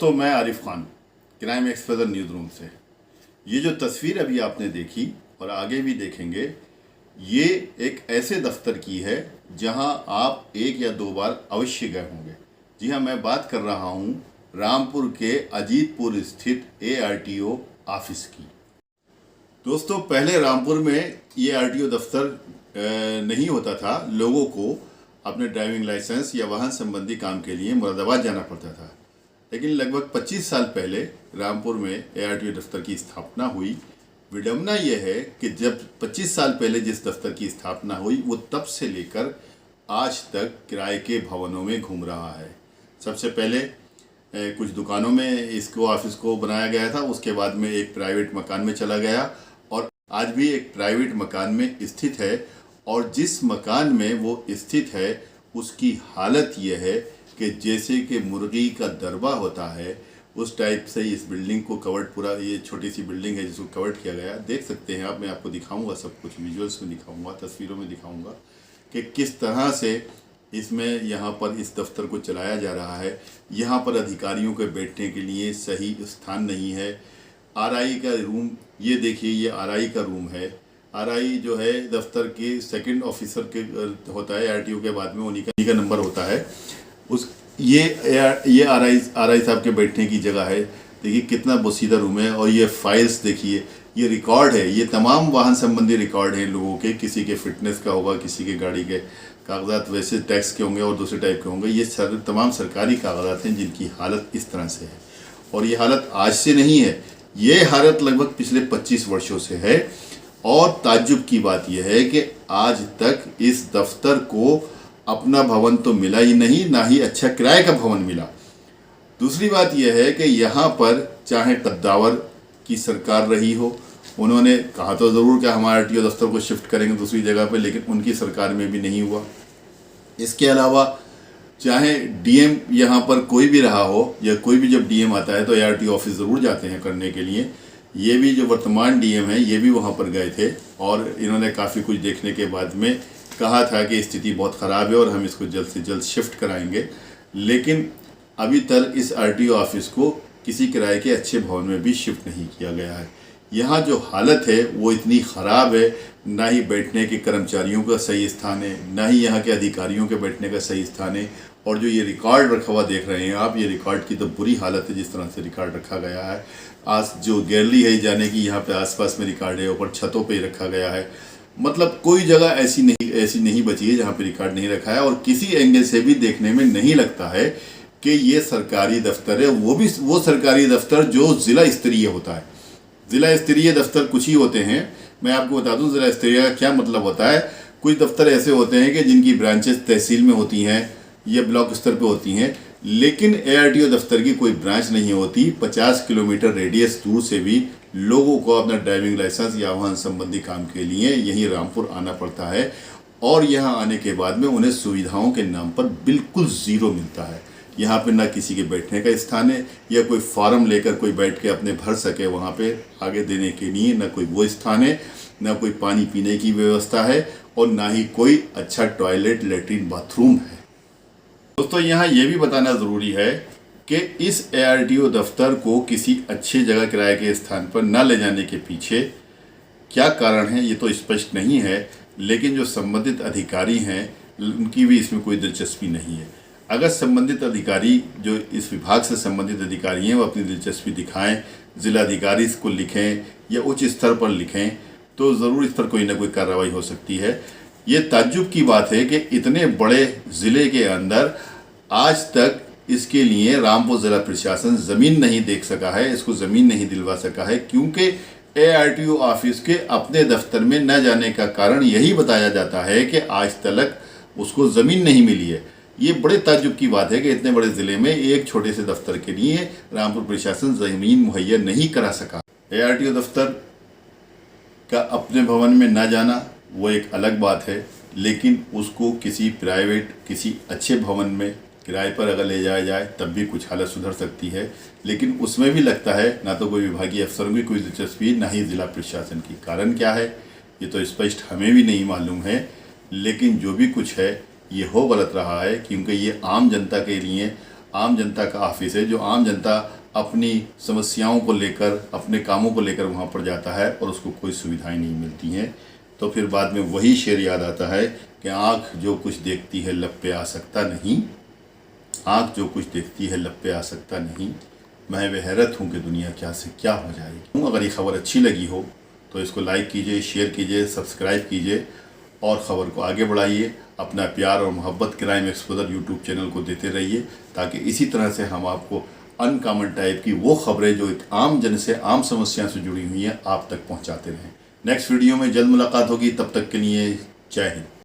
दोस्तों, मैं Arif Khan, crime express news room से। ये जो तस्वीर अभी आपने देखी और आगे भी देखेंगे, ये एक ऐसे दफ्तर की है जहां आप एक या दो बार अवश्य गए होंगे। जी हाँ, मैं बात कर रहा हूं रामपुर के अजीतपुर स्थित ARTO ऑफिस की। दोस्तों, पहले रामपुर में ये RTO दफ्तर नहीं होता था। लोगों को अपने ड्राइविंग लाइसेंस या वाहन संबंधी काम के लिए मुरादाबाद जाना पड़ता था। लेकिन लगभग 25 साल पहले रामपुर में ARTO दफ्तर की स्थापना हुई। विडंबना यह है कि जब 25 साल पहले जिस दफ्तर की स्थापना हुई, वो तब से लेकर आज तक किराए के भवनों में घूम रहा है। सबसे पहले कुछ दुकानों में इसको ऑफिस को बनाया गया था, उसके बाद में एक प्राइवेट मकान में चला गया और आज भी एक प्राइवेट मकान में स्थित है। और जिस मकान में वो स्थित है उसकी हालत यह है कि जैसे कि मुर्गी का दरबा होता है, उस टाइप से इस बिल्डिंग को कवर्ड, पूरा ये छोटी सी बिल्डिंग है जिसको कवर्ड किया गया। देख सकते हैं आप, मैं आपको दिखाऊंगा, सब कुछ विजुअल्स में दिखाऊंगा, तस्वीरों में दिखाऊंगा कि किस तरह से इसमें यहाँ पर इस दफ्तर को चलाया जा रहा है। यहाँ पर अधिकारियों के बैठने के लिए सही स्थान नहीं है। RI का रूम, ये देखिए, ये RI का रूम है। RI जो है दफ्तर के सेकंड ऑफिसर के होता है, RTO के बाद में उन्हीं का नंबर होता है। ये RI साहब के बैठने की जगह है। देखिए कितना बोसीदा रूम है। और ये फाइल्स देखिए, ये रिकॉर्ड है, ये तमाम वाहन संबंधी रिकॉर्ड हैं लोगों के। किसी के फिटनेस का होगा, किसी के गाड़ी के कागजात वैसे टैक्स के होंगे और दूसरे टाइप के होंगे। ये तमाम सरकारी कागजात हैं जिनकी हालत इस तरह से है। और ये हालत आज से नहीं है, ये हालत लगभग पिछले 25 वर्षों से है। और ताज्जुब की बात यह है कि आज तक इस दफ्तर को अपना भवन तो मिला ही नहीं, ना ही अच्छा किराए का भवन मिला। दूसरी बात यह है कि यहाँ पर चाहे कद्दावर की सरकार रही हो, उन्होंने कहा तो ज़रूर कि हमारे RTO दफ्तर को शिफ्ट करेंगे दूसरी जगह पे, लेकिन उनकी सरकार में भी नहीं हुआ। इसके अलावा चाहे DM यहाँ पर कोई भी रहा हो, या कोई भी जब DM आता है तो ARTO ऑफिस ज़रूर जाते हैं करने के लिए। ये भी जो वर्तमान DM है, ये भी वहाँ पर गए थे और इन्होंने काफ़ी कुछ देखने के बाद में कहा था कि स्थिति बहुत ख़राब है और हम इसको जल्द से जल्द शिफ्ट कराएंगे। लेकिन अभी तक इस RTO ऑफिस को किसी किराए के अच्छे भवन में भी शिफ्ट नहीं किया गया है। यहाँ जो हालत है वो इतनी ख़राब है, ना ही बैठने के कर्मचारियों का सही स्थान है, ना ही यहाँ के अधिकारियों के बैठने का सही स्थान है। और जो ये रिकॉर्ड रखा हुआ देख रहे हैं आप, ये रिकॉर्ड की तो बुरी हालत है जिस तरह से रिकॉर्ड रखा गया है। आज जो गैलरी है जाने की, यहाँ पे आसपास में रिकॉर्ड है, ऊपर छतों पे रखा गया है। मतलब कोई जगह ऐसी नहीं बची है जहाँ पे रिकॉर्ड नहीं रखा है। और किसी एंगल से भी देखने में नहीं लगता है कि ये सरकारी दफ्तर है। वो भी वो सरकारी दफ्तर जो ज़िला स्तरीय होता है। ज़िला स्तरीय दफ्तर कुछ ही होते हैं। मैं आपको बता दूं ज़िला स्तरीय का क्या मतलब होता है। कुछ दफ्तर ऐसे होते हैं कि जिनकी ब्रांचेस तहसील में होती हैं या ब्लॉक स्तर पे होती हैं, लेकिन ARTO दफ्तर की कोई ब्रांच नहीं होती। 50 किलोमीटर रेडियस दूर से भी लोगों को अपना ड्राइविंग लाइसेंस या वाहन संबंधी काम के लिए यहीं रामपुर आना पड़ता है। और यहाँ आने के बाद में उन्हें सुविधाओं के नाम पर बिल्कुल ज़ीरो मिलता है। यहाँ पे ना किसी के बैठने का स्थान है, या कोई फॉर्म लेकर कोई बैठ के अपने भर सके वहाँ पे आगे देने के लिए, ना कोई वो स्थान है, ना कोई पानी पीने की व्यवस्था है, और ना ही कोई अच्छा टॉयलेट, लेटरिन, बाथरूम है। दोस्तों, यहाँ ये भी बताना ज़रूरी है कि इस ARTO दफ्तर को किसी अच्छी जगह किराए के स्थान पर न ले जाने के पीछे क्या कारण है ये तो स्पष्ट नहीं है। लेकिन जो संबंधित अधिकारी हैं उनकी भी इसमें कोई दिलचस्पी नहीं है। अगर संबंधित अधिकारी, जो इस विभाग से संबंधित अधिकारी हैं, वो अपनी दिलचस्पी दिखाएं, जिलाधिकारी को लिखें या उच्च स्तर पर लिखें, तो ज़रूर इस पर कोई ना कोई कार्रवाई हो सकती है। ये ताज्जुब की बात है कि इतने बड़े ज़िले के अंदर आज तक इसके लिए रामपुर ज़िला प्रशासन ज़मीन नहीं देख सका है, इसको ज़मीन नहीं दिलवा सका है, क्योंकि ARTO ऑफिस के अपने दफ्तर में न जाने का कारण यही बताया जाता है कि आज तक उसको ज़मीन नहीं मिली है। ये बड़े ताज्जुब की बात है कि इतने बड़े ज़िले में एक छोटे से दफ्तर के लिए रामपुर प्रशासन ज़मीन मुहैया नहीं करा सका। ARTO दफ्तर का अपने भवन में न जाना वो एक अलग बात है, लेकिन उसको किसी प्राइवेट, किसी अच्छे भवन में किराए पर अगर ले जाया जाए तब भी कुछ हालत सुधर सकती है। लेकिन उसमें भी लगता है ना तो कोई विभागीय अफसरों की कोई दिलचस्पी, ना ही ज़िला प्रशासन की। कारण क्या है ये तो स्पष्ट हमें भी नहीं मालूम है। लेकिन जो भी कुछ है ये हो गलत रहा है, क्योंकि ये आम जनता के लिए आम जनता का ऑफिस है, जो आम जनता अपनी समस्याओं को लेकर, अपने कामों को लेकर वहाँ पर जाता है और उसको कोई सुविधाएं नहीं मिलती हैं। तो फिर बाद में वही शेर याद आता है कि आँख जो कुछ देखती है लब पे आ सकता नहीं, आँख जो कुछ देखती है लब पे आ सकता नहीं, मैं वे हैरत हूँ कि दुनिया क्या से क्या हो जाएगी। अगर ये खबर अच्छी लगी हो तो इसको लाइक कीजिए, शेयर कीजिए, सब्सक्राइब कीजिए और ख़बर को आगे बढ़ाइए। अपना प्यार और मोहब्बत क्राइम एक्सपोजर यूट्यूब चैनल को देते रहिए, ताकि इसी तरह से हम आपको अनकॉमन टाइप की वो खबरें जो एक आम जन से, आम समस्या से जुड़ी हुई हैं, आप तक पहुंचाते रहें। नेक्स्ट वीडियो में जल्द मुलाकात होगी, तब तक के लिए जय हिंद।